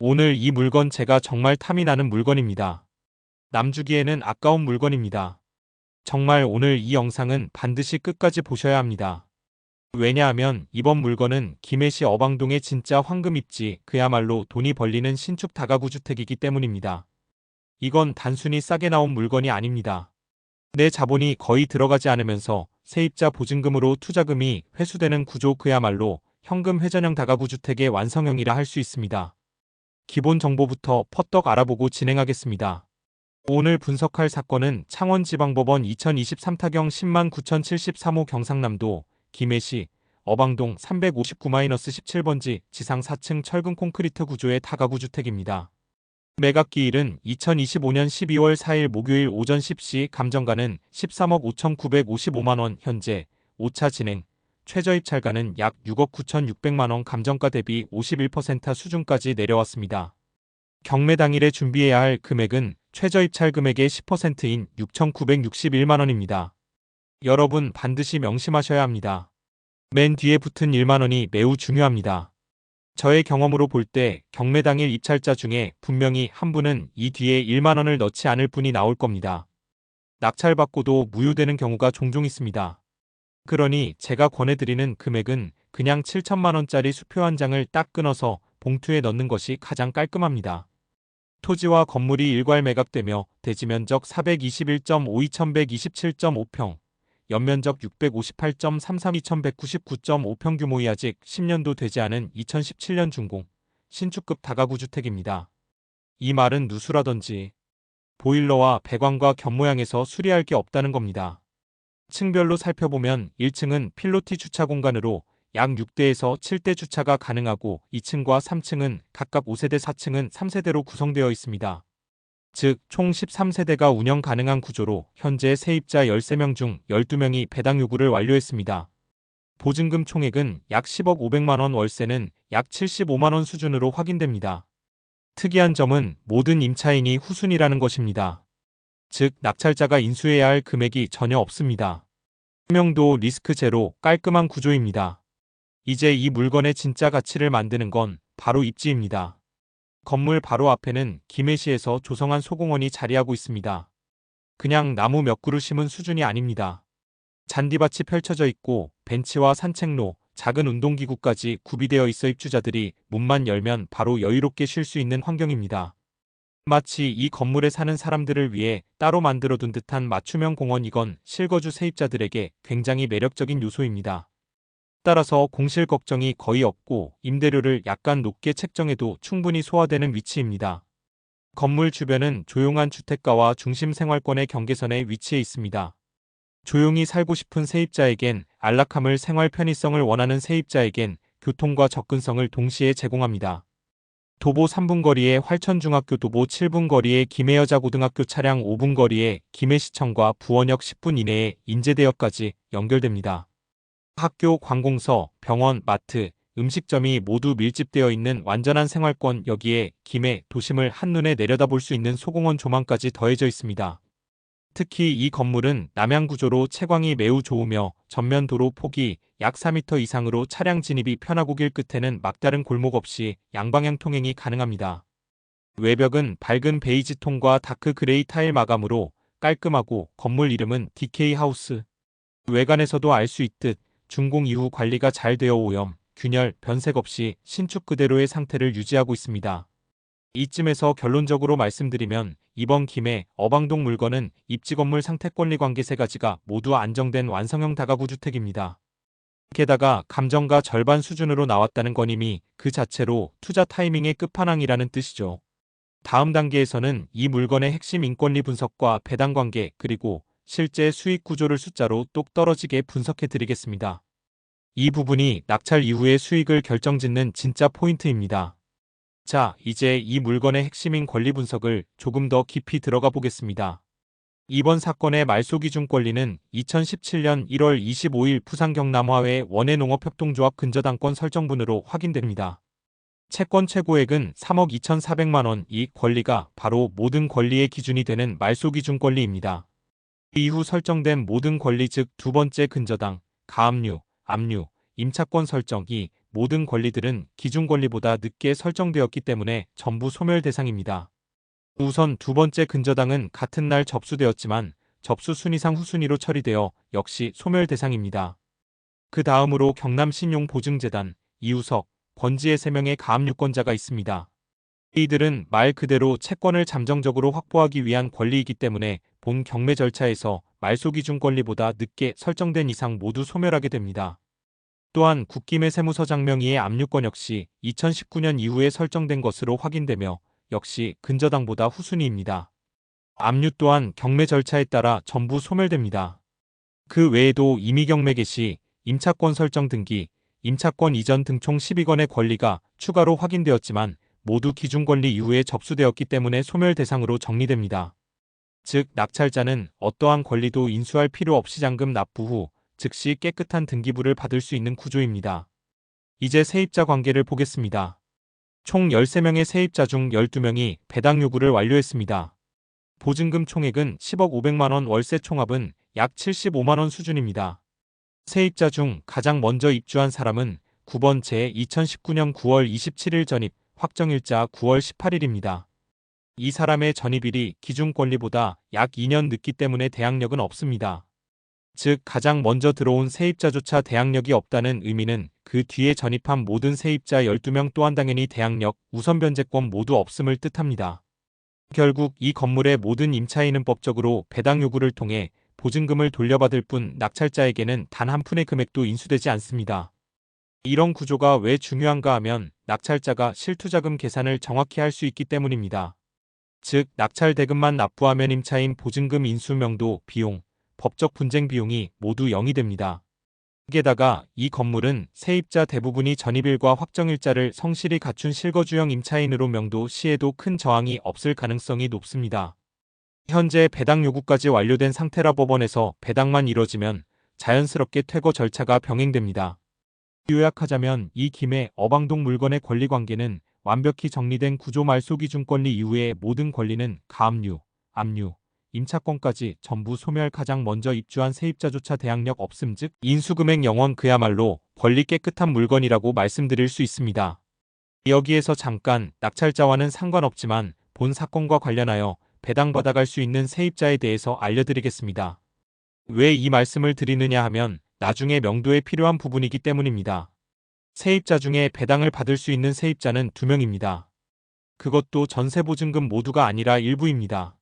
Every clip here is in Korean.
오늘 이 물건 제가 정말 탐이 나는 물건입니다. 남주기에는 아까운 물건입니다. 정말 오늘 이 영상은 반드시 끝까지 보셔야 합니다. 왜냐하면 이번 물건은 김해시 어방동의 진짜 황금 입지, 그야말로 돈이 벌리는 신축 다가구 주택이기 때문입니다. 이건 단순히 싸게 나온 물건이 아닙니다. 내 자본이 거의 들어가지 않으면서 세입자 보증금으로 투자금이 회수되는 구조, 그야말로 현금 회전형 다가구 주택의 완성형이라 할 수 있습니다. 기본 정보부터 퍼떡 알아보고 진행하겠습니다. 오늘 분석할 사건은 창원지방법원 2023 타경 109,073호 경상남도 김해시 어방동 359-17번지 지상 4층 철근 콘크리트 구조의 다가구 주택입니다. 매각기일은 2025년 12월 4일 목요일 오전 10시, 감정가는 13억 5,955만원, 현재 5차 진행, 최저 입찰가는 약 6억 9,600만원, 감정가 대비 51% 수준까지 내려왔습니다. 경매 당일에 준비해야 할 금액은 최저 입찰 금액의 10%인 6,961만원입니다. 여러분 반드시 명심하셔야 합니다. 맨 뒤에 붙은 1만원이 매우 중요합니다. 저의 경험으로 볼 때 경매 당일 입찰자 중에 분명히 한 분은 이 뒤에 1만원을 넣지 않을 분이 나올 겁니다. 낙찰받고도 무효되는 경우가 종종 있습니다. 그러니 제가 권해드리는 금액은 그냥 7천만원짜리 수표 한 장을 딱 끊어서 봉투에 넣는 것이 가장 깔끔합니다. 토지와 건물이 일괄 매각되며 대지면적 421.5, 2127.5평, 연면적 658.33, 2199.5평, 규모이 아직 10년도 되지 않은 2017년 준공, 신축급 다가구 주택입니다. 이 말은 누수라든지 보일러와 배관과 곁모양에서 수리할 게 없다는 겁니다. 층별로 살펴보면 1층은 필로티 주차 공간으로 약 6대에서 7대 주차가 가능하고 2층과 3층은 각각 5세대, 4층은 3세대로 구성되어 있습니다. 즉, 총 13세대가 운영 가능한 구조로 현재 세입자 13명 중 12명이 배당 요구를 완료했습니다. 보증금 총액은 약 10억 500만원, 월세는 약 75만원 수준으로 확인됩니다. 특이한 점은 모든 임차인이 후순이라는 것입니다. 즉, 낙찰자가 인수해야 할 금액이 전혀 없습니다. 설명도 리스크 제로, 깔끔한 구조입니다. 이제 이 물건의 진짜 가치를 만드는 건 바로 입지입니다. 건물 바로 앞에는 김해시에서 조성한 소공원이 자리하고 있습니다. 그냥 나무 몇 그루 심은 수준이 아닙니다. 잔디밭이 펼쳐져 있고 벤치와 산책로, 작은 운동기구까지 구비되어 있어 입주자들이 문만 열면 바로 여유롭게 쉴 수 있는 환경입니다. 마치 이 건물에 사는 사람들을 위해 따로 만들어둔 듯한 맞춤형 공원, 이건 실거주 세입자들에게 굉장히 매력적인 요소입니다. 따라서 공실 걱정이 거의 없고 임대료를 약간 높게 책정해도 충분히 소화되는 위치입니다. 건물 주변은 조용한 주택가와 중심 생활권의 경계선에 위치해 있습니다. 조용히 살고 싶은 세입자에겐 안락함을, 생활 편의성을 원하는 세입자에겐 교통과 접근성을 동시에 제공합니다. 도보 3분 거리에 활천중학교, 도보 7분 거리에 김해여자고등학교, 차량 5분 거리에 김해시청과 부원역, 10분 이내에 인제대역까지 연결됩니다. 학교, 관공서, 병원, 마트, 음식점이 모두 밀집되어 있는 완전한 생활권, 여기에 김해 도심을 한눈에 내려다볼 수 있는 소공원 조망까지 더해져 있습니다. 특히 이 건물은 남향 구조로 채광이 매우 좋으며 전면 도로 폭이 약 4m 이상으로 차량 진입이 편하고 길 끝에는 막다른 골목 없이 양방향 통행이 가능합니다. 외벽은 밝은 베이지 톤과 다크 그레이 타일 마감으로 깔끔하고 건물 이름은 DK 하우스. 외관에서도 알 수 있듯 준공 이후 관리가 잘 되어 오염, 균열, 변색 없이 신축 그대로의 상태를 유지하고 있습니다. 이쯤에서 결론적으로 말씀드리면 이번 김해 어방동 물건은 입지, 건물, 상태권리 관계 세 가지가 모두 안정된 완성형 다가구 주택입니다. 게다가 감정가 절반 수준으로 나왔다는 건 이미 그 자체로 투자 타이밍의 끝판왕이라는 뜻이죠. 다음 단계에서는 이 물건의 핵심 인권리 분석과 배당 관계, 그리고 실제 수익 구조를 숫자로 똑 떨어지게 분석해 드리겠습니다. 이 부분이 낙찰 이후의 수익을 결정짓는 진짜 포인트입니다. 자, 이제 이 물건의 핵심인 권리 분석을 조금 더 깊이 들어가 보겠습니다. 이번 사건의 말소기준 권리는 2017년 1월 25일 부산 경남화외 원해농업협동조합 근저당권 설정분으로 확인됩니다. 채권 최고액은 3억 2,400만원, 이 권리가 바로 모든 권리의 기준이 되는 말소기준 권리입니다. 이후 설정된 모든 권리, 즉 두 번째 근저당, 가압류, 압류, 임차권 설정, 이 모든 권리들은 기준 권리보다 늦게 설정되었기 때문에 전부 소멸 대상입니다. 우선 두 번째 근저당은 같은 날 접수되었지만 접수 순위상 후순위로 처리되어 역시 소멸 대상입니다. 그 다음으로 경남신용보증재단, 이우석, 권지혜 3명의 가압 유권자가 있습니다. 이들은 말 그대로 채권을 잠정적으로 확보하기 위한 권리이기 때문에 본 경매 절차에서 말소 기준 권리보다 늦게 설정된 이상 모두 소멸하게 됩니다. 또한 국김의 세무서장 명의의 압류권 역시 2019년 이후에 설정된 것으로 확인되며 역시 근저당보다 후순위입니다. 압류 또한 경매 절차에 따라 전부 소멸됩니다. 그 외에도 임의경매 개시, 임차권 설정 등기, 임차권 이전 등 총 12건의 권리가 추가로 확인되었지만 모두 기준권리 이후에 접수되었기 때문에 소멸 대상으로 정리됩니다. 즉 낙찰자는 어떠한 권리도 인수할 필요 없이 잔금 납부 후 즉시 깨끗한 등기부를 받을 수 있는 구조입니다. 이제 세입자 관계를 보겠습니다. 총 13명의 세입자 중 12명이 배당 요구를 완료했습니다. 보증금 총액은 10억 500만 원, 월세 총합은 약 75만 원 수준입니다. 세입자 중 가장 먼저 입주한 사람은 9번 제 2019년 9월 27일 전입, 확정일자 9월 18일입니다. 이 사람의 전입일이 기준 권리보다 약 2년 늦기 때문에 대항력은 없습니다. 즉 가장 먼저 들어온 세입자조차 대항력이 없다는 의미는 그 뒤에 전입한 모든 세입자 12명 또한 당연히 대항력, 우선 변제권 모두 없음을 뜻합니다. 결국 이 건물의 모든 임차인은 법적으로 배당 요구를 통해 보증금을 돌려받을 뿐 낙찰자에게는 단 한 푼의 금액도 인수되지 않습니다. 이런 구조가 왜 중요한가 하면 낙찰자가 실투자금 계산을 정확히 할 수 있기 때문입니다. 즉 낙찰 대금만 납부하면 임차인 보증금 인수 명도 비용, 법적 분쟁 비용이 모두 0이 됩니다. 게다가 이 건물은 세입자 대부분이 전입일과 확정일자를 성실히 갖춘 실거주형 임차인으로 명도 시에도 큰 저항이 없을 가능성이 높습니다. 현재 배당 요구까지 완료된 상태라 법원에서 배당만 이뤄지면 자연스럽게 퇴거 절차가 병행됩니다. 요약하자면 이 김해 어방동 물건의 권리관계는 완벽히 정리된 구조 말소 기준권리 이후의 모든 권리는 가압류, 압류, 임차권까지 전부 소멸. 가장 먼저 입주한 세입자조차 대항력 없음 즉 인수금액 0원 그야말로 권리 깨끗한 물건이라고 말씀드릴 수 있습니다. 여기에서 잠깐 낙찰자와는 상관없지만 본 사건과 관련하여 배당받아갈 수 있는 세입자에 대해서 알려드리겠습니다. 왜 이 말씀을 드리느냐 하면 나중에 명도에 필요한 부분이기 때문입니다. 세입자 중에 배당을 받을 수 있는 세입자는 2명입니다. 그것도 전세보증금 모두가 아니라 일부입니다.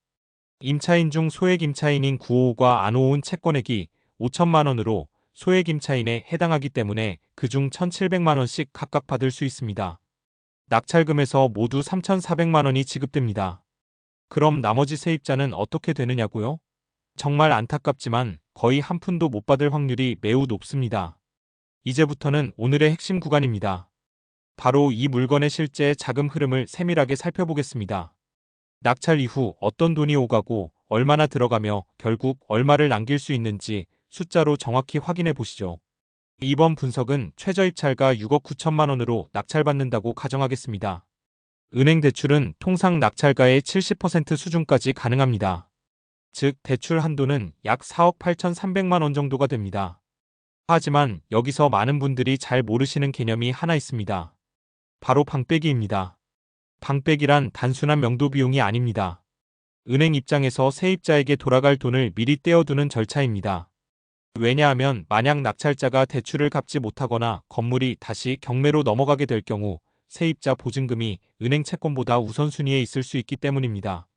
임차인 중 소액 임차인인 955과 안 5온 채권액이 5천만 원으로 소액 임차인에 해당하기 때문에 그중 1,700만 원씩 각각 받을 수 있습니다. 낙찰금에서 모두 3,400만 원이 지급됩니다. 그럼 나머지 세입자는 어떻게 되느냐고요? 정말 안타깝지만 거의 한 푼도 못 받을 확률이 매우 높습니다. 이제부터는 오늘의 핵심 구간입니다. 바로 이 물건의 실제 자금 흐름을 세밀하게 살펴보겠습니다. 낙찰 이후 어떤 돈이 오가고 얼마나 들어가며 결국 얼마를 남길 수 있는지 숫자로 정확히 확인해 보시죠. 이번 분석은 최저입찰가 6억 9천만 원으로 낙찰받는다고 가정하겠습니다. 은행 대출은 통상 낙찰가의 70% 수준까지 가능합니다. 즉 대출 한도는 약 4억 8,300만 원 정도가 됩니다. 하지만 여기서 많은 분들이 잘 모르시는 개념이 하나 있습니다. 바로 방빼기입니다. 방빼기란 단순한 명도 비용이 아닙니다. 은행 입장에서 세입자에게 돌아갈 돈을 미리 떼어두는 절차입니다. 왜냐하면 만약 낙찰자가 대출을 갚지 못하거나 건물이 다시 경매로 넘어가게 될 경우 세입자 보증금이 은행 채권보다 우선순위에 있을 수 있기 때문입니다.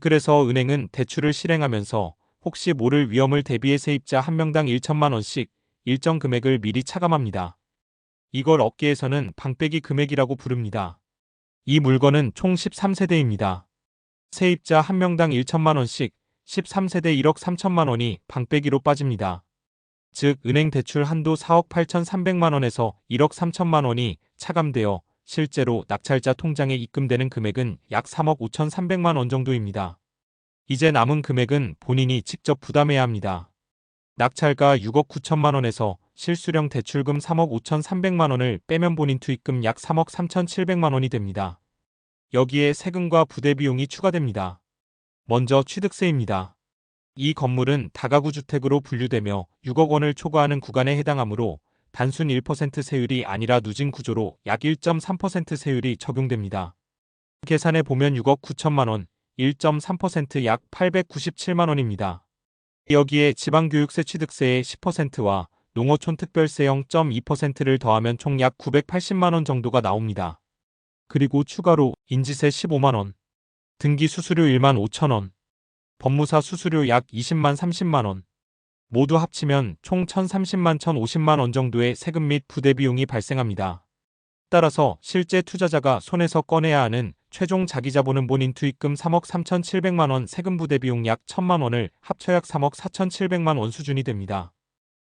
그래서 은행은 대출을 실행하면서 혹시 모를 위험을 대비해 세입자 한 명당 1천만 원씩 일정 금액을 미리 차감합니다. 이걸 업계에서는 방빼기 금액이라고 부릅니다. 이 물건은 총 13세대입니다. 세입자 한 명당 1천만 원씩 13세대 1억 3천만 원이 방빼기로 빠집니다. 즉 은행 대출 한도 4억 8,300만 원에서 1억 3천만 원이 차감되어 실제로 낙찰자 통장에 입금되는 금액은 약 3억 5,300만 원 정도입니다. 이제 남은 금액은 본인이 직접 부담해야 합니다. 낙찰가 6억 9천만 원에서 실수령 대출금 3억 5,300만 원을 빼면 본인 투입금 약 3억 3,700만 원이 됩니다. 여기에 세금과 부대 비용이 추가됩니다. 먼저 취득세입니다. 이 건물은 다가구 주택으로 분류되며 6억 원을 초과하는 구간에 해당하므로 단순 1% 세율이 아니라 누진 구조로 약 1.3% 세율이 적용됩니다. 계산해 보면 6억 9천만 원, 1.3%약 897만 원입니다. 여기에 지방교육세 취득세의 10%와 농어촌 특별세 0.2%를 더하면 총 약 980만 원 정도가 나옵니다. 그리고 추가로 인지세 15만 원, 등기 수수료 1만 5천 원, 법무사 수수료 약 20만 30만 원, 모두 합치면 총 1,030만 1,050만 원 정도의 세금 및 부대 비용이 발생합니다. 따라서 실제 투자자가 손에서 꺼내야 하는 최종 자기자본은 본인 투입금 3억 3,700만 원, 세금 부대 비용 약 1,000만 원을 합쳐 약 3억 4,700만 원 수준이 됩니다.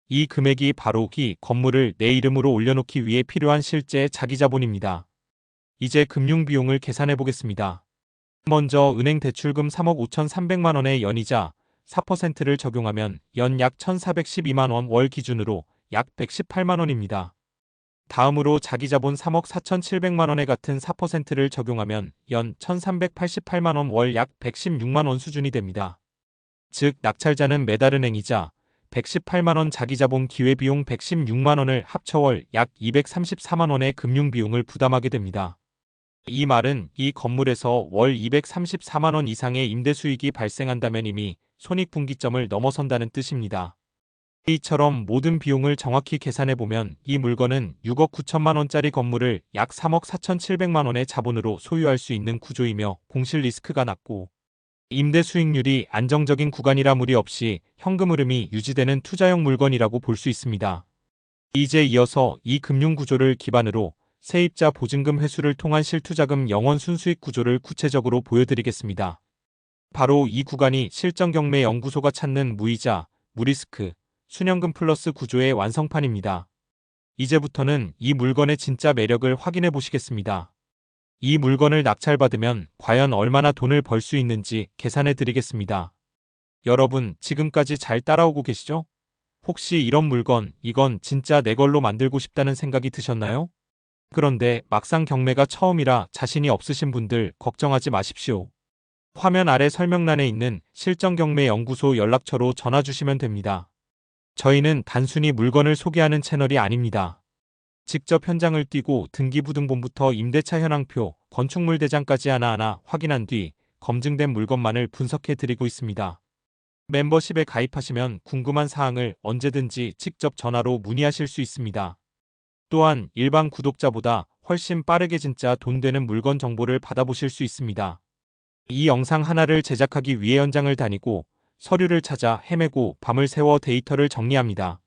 이 금액이 바로 이 건물을 내 이름으로 올려놓기 위해 필요한 실제 자기자본입니다. 이제 금융비용을 계산해 보겠습니다. 먼저 은행 대출금 3억 5,300만 원의 연이자 4%를 적용하면 연 약 1,412만 원 월 기준으로 약 118만 원입니다. 다음으로 자기자본 3억 4,700만 원에 같은 4%를 적용하면 연 1,388만 원 월 약 116만 원 수준이 됩니다. 즉 낙찰자는 매달 은행이자 118만 원 자기자본 기회비용 116만 원을 합쳐 월 약 234만 원의 금융비용을 부담하게 됩니다. 이 말은 이 건물에서 월 234만 원 이상의 임대수익이 발생한다면 이미 손익분기점을 넘어선다는 뜻입니다. 이처럼 모든 비용을 정확히 계산해보면 이 물건은 6억 9천만 원짜리 건물을 약 3억 4,700만 원의 자본으로 소유할 수 있는 구조이며 공실 리스크가 낮고 임대 수익률이 안정적인 구간이라 무리 없이 현금 흐름이 유지되는 투자형 물건이라고 볼 수 있습니다. 이제 이어서 이 금융구조를 기반으로 세입자 보증금 회수를 통한 실투자금 영원 순수익 구조를 구체적으로 보여드리겠습니다. 바로 이 구간이 실전경매연구소가 찾는 무이자, 무리스크, 순현금 플러스 구조의 완성판입니다. 이제부터는 이 물건의 진짜 매력을 확인해 보시겠습니다. 이 물건을 낙찰받으면 과연 얼마나 돈을 벌 수 있는지 계산해 드리겠습니다. 여러분 지금까지 잘 따라오고 계시죠? 혹시 이런 물건, 이건 진짜 내 걸로 만들고 싶다는 생각이 드셨나요? 그런데 막상 경매가 처음이라 자신이 없으신 분들 걱정하지 마십시오. 화면 아래 설명란에 있는 실전경매연구소 연락처로 전화 주시면 됩니다. 저희는 단순히 물건을 소개하는 채널이 아닙니다. 직접 현장을 뛰고 등기부등본부터 임대차 현황표, 건축물 대장까지 하나하나 확인한 뒤 검증된 물건만을 분석해 드리고 있습니다. 멤버십에 가입하시면 궁금한 사항을 언제든지 직접 전화로 문의하실 수 있습니다. 또한 일반 구독자보다 훨씬 빠르게 진짜 돈 되는 물건 정보를 받아보실 수 있습니다. 이 영상 하나를 제작하기 위해 현장을 다니고 서류를 찾아 헤매고 밤을 새워 데이터를 정리합니다.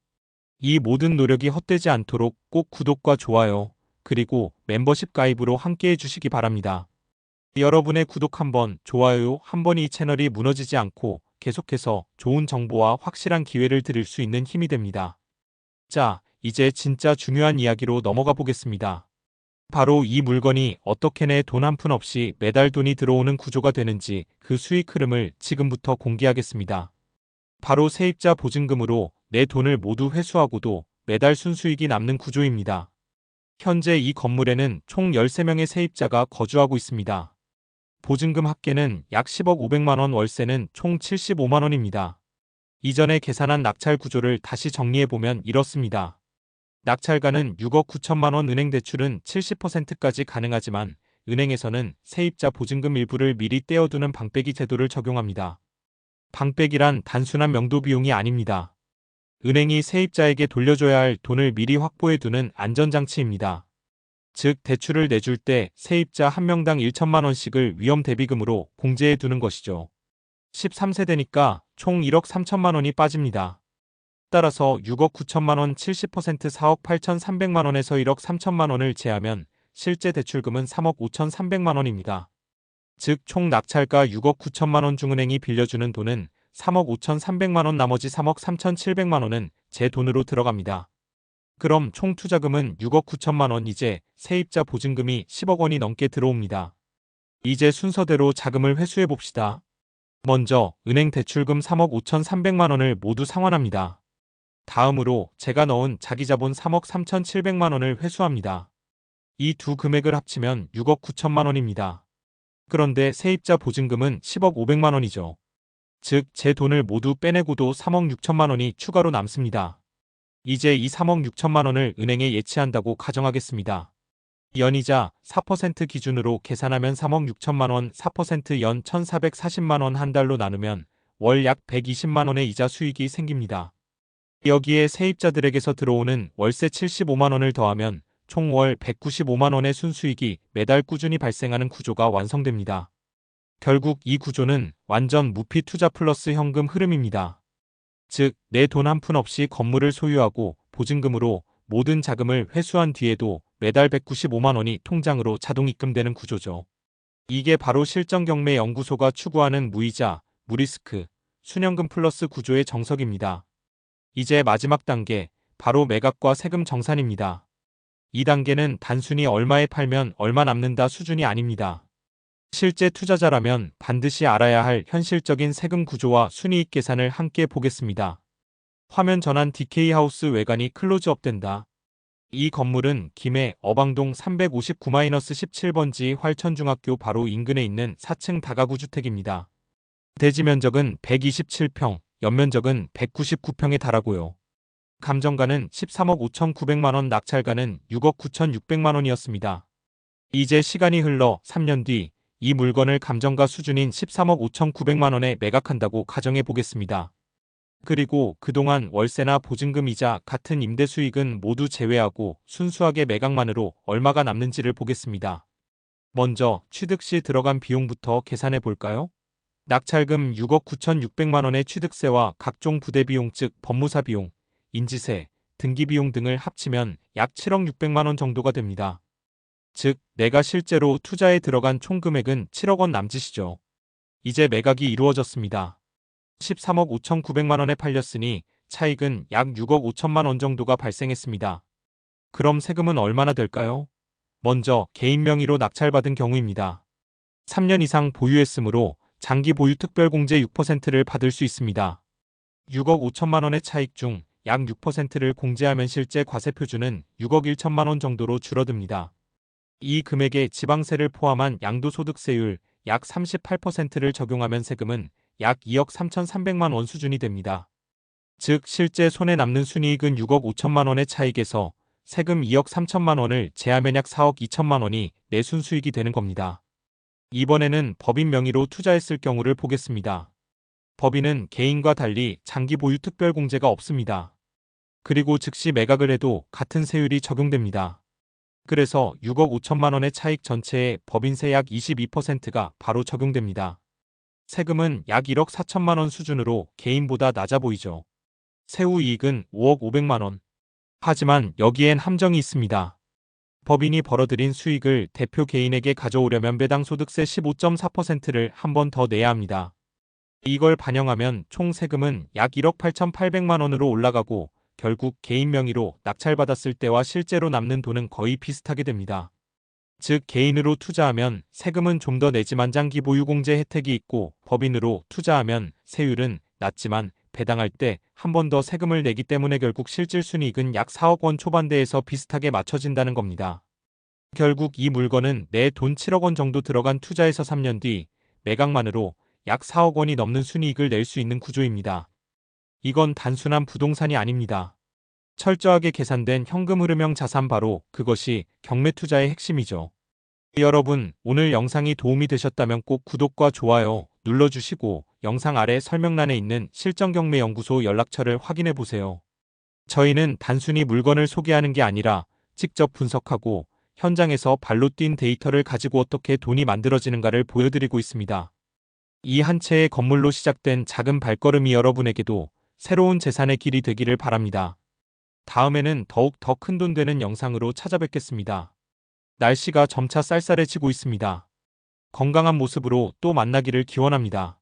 이 모든 노력이 헛되지 않도록 꼭 구독과 좋아요, 그리고 멤버십 가입으로 함께 해주시기 바랍니다. 여러분의 구독 한 번, 좋아요 한 번이 이 채널이 무너지지 않고 계속해서 좋은 정보와 확실한 기회를 드릴 수 있는 힘이 됩니다. 자, 이제 진짜 중요한 이야기로 넘어가 보겠습니다. 바로 이 물건이 어떻게 내 돈 한 푼 없이 매달 돈이 들어오는 구조가 되는지 그 수익 흐름을 지금부터 공개하겠습니다. 바로 세입자 보증금으로 내 돈을 모두 회수하고도 매달 순수익이 남는 구조입니다. 현재 이 건물에는 총 13명의 세입자가 거주하고 있습니다. 보증금 합계는 약 10억 500만 원, 월세는 총 75만 원입니다. 이전에 계산한 낙찰 구조를 다시 정리해보면 이렇습니다. 낙찰가는 6억 9천만 원, 은행 대출은 70%까지 가능하지만 은행에서는 세입자 보증금 일부를 미리 떼어두는 방빼기 제도를 적용합니다. 방빼기란 단순한 명도 비용이 아닙니다. 은행이 세입자에게 돌려줘야 할 돈을 미리 확보해두는 안전장치입니다. 즉 대출을 내줄 때 세입자 한 명당 1천만 원씩을 위험 대비금으로 공제해두는 것이죠. 13세대니까 총 1억 3천만 원이 빠집니다. 따라서 6억 9천만 원 70% 4억 8,300만 원에서 1억 3천만 원을 제하면 실제 대출금은 3억 5,300만 원입니다. 즉 총 낙찰가 6억 9천만 원 중 은행이 빌려주는 돈은 3억 5,300만 원, 나머지 3억 3,700만 원은 제 돈으로 들어갑니다. 그럼 총 투자금은 6억 9천만 원, 이제 세입자 보증금이 10억 원이 넘게 들어옵니다. 이제 순서대로 자금을 회수해 봅시다. 먼저 은행 대출금 3억 5,300만 원을 모두 상환합니다. 다음으로 제가 넣은 자기자본 3억 3,700만 원을 회수합니다. 이 두 금액을 합치면 6억 9천만 원입니다. 그런데 세입자 보증금은 10억 500만 원이죠. 즉 제 돈을 모두 빼내고도 3억 6천만 원이 추가로 남습니다. 이제 이 3억 6천만 원을 은행에 예치한다고 가정하겠습니다. 연이자 4% 기준으로 계산하면 3억 6천만 원, 4%연 1,440만 원 한 달로 나누면 월 약 120만 원의 이자 수익이 생깁니다. 여기에 세입자들에게서 들어오는 월세 75만 원을 더하면 총 월 195만 원의 순수익이 매달 꾸준히 발생하는 구조가 완성됩니다. 결국 이 구조는 완전 무피 투자 플러스 현금 흐름입니다. 즉, 내 돈 한 푼 없이 건물을 소유하고 보증금으로 모든 자금을 회수한 뒤에도 매달 195만 원이 통장으로 자동 입금되는 구조죠. 이게 바로 실전경매연구소가 추구하는 무이자, 무리스크, 순현금 플러스 구조의 정석입니다. 이제 마지막 단계, 바로 매각과 세금 정산입니다. 이 단계는 단순히 얼마에 팔면 얼마 남는다 수준이 아닙니다. 실제 투자자라면 반드시 알아야 할 현실적인 세금 구조와 순이익 계산을 함께 보겠습니다. 화면 전환 DK하우스 외관이 클로즈업된다. 이 건물은 김해 어방동 359-17번지 활천중학교 바로 인근에 있는 4층 다가구 주택입니다. 대지 면적은 127평, 연면적은 199평에 달하고요. 감정가는 13억 5,900만 원, 낙찰가는 6억 9,600만 원이었습니다. 이제 시간이 흘러 3년 뒤 이 물건을 감정가 수준인 13억 5,900만 원에 매각한다고 가정해 보겠습니다. 그리고 그동안 월세나 보증금이자 같은 임대 수익은 모두 제외하고 순수하게 매각만으로 얼마가 남는지를 보겠습니다. 먼저 취득 시 들어간 비용부터 계산해 볼까요? 낙찰금 6억 9,600만 원의 취득세와 각종 부대비용 즉 법무사 비용, 인지세, 등기비용 등을 합치면 약 7억 600만 원 정도가 됩니다. 즉, 내가 실제로 투자에 들어간 총 금액은 7억 원 남짓이죠. 이제 매각이 이루어졌습니다. 13억 5,900만 원에 팔렸으니 차익은 약 6억 5천만 원 정도가 발생했습니다. 그럼 세금은 얼마나 될까요? 먼저 개인 명의로 낙찰받은 경우입니다. 3년 이상 보유했으므로 장기 보유 특별공제 6%를 받을 수 있습니다. 6억 5천만 원의 차익 중 약 6%를 공제하면 실제 과세표준은 6억 1천만 원 정도로 줄어듭니다. 이 금액에 지방세를 포함한 양도소득세율 약 38%를 적용하면 세금은 약 2억 3,300만 원 수준이 됩니다. 즉 실제 손에 남는 순이익은 6억 5천만 원의 차익에서 세금 2억 3천만 원을 제하면 약 4억 2천만 원이 내 순수익이 되는 겁니다. 이번에는 법인 명의로 투자했을 경우를 보겠습니다. 법인은 개인과 달리 장기 보유 특별공제가 없습니다. 그리고 즉시 매각을 해도 같은 세율이 적용됩니다. 그래서 6억 5천만 원의 차익 전체에 법인세 약 22%가 바로 적용됩니다. 세금은 약 1억 4천만 원 수준으로 개인보다 낮아 보이죠. 세후 이익은 5억 500만 원. 하지만 여기엔 함정이 있습니다. 법인이 벌어들인 수익을 대표 개인에게 가져오려면 배당 소득세 15.4%를 한 번 더 내야 합니다. 이걸 반영하면 총 세금은 약 1억 8,800만 원으로 올라가고 결국 개인 명의로 낙찰받았을 때와 실제로 남는 돈은 거의 비슷하게 됩니다. 즉 개인으로 투자하면 세금은 좀 더 내지만 장기 보유공제 혜택이 있고 법인으로 투자하면 세율은 낮지만 배당할 때 한 번 더 세금을 내기 때문에 결국 실질순이익은 약 4억 원 초반대에서 비슷하게 맞춰진다는 겁니다. 결국 이 물건은 내 돈 7억 원 정도 들어간 투자에서 3년 뒤 매각만으로 약 4억 원이 넘는 순이익을 낼 수 있는 구조입니다. 이건 단순한 부동산이 아닙니다. 철저하게 계산된 현금 흐름형 자산 바로 그것이 경매 투자의 핵심이죠. 여러분, 오늘 영상이 도움이 되셨다면 꼭 구독과 좋아요 눌러주시고 영상 아래 설명란에 있는 실전경매연구소 연락처를 확인해 보세요. 저희는 단순히 물건을 소개하는 게 아니라 직접 분석하고 현장에서 발로 뛴 데이터를 가지고 어떻게 돈이 만들어지는가를 보여드리고 있습니다. 이 한 채의 건물로 시작된 작은 발걸음이 여러분에게도 새로운 재산의 길이 되기를 바랍니다. 다음에는 더욱 더 큰 돈 되는 영상으로 찾아뵙겠습니다. 날씨가 점차 쌀쌀해지고 있습니다. 건강한 모습으로 또 만나기를 기원합니다.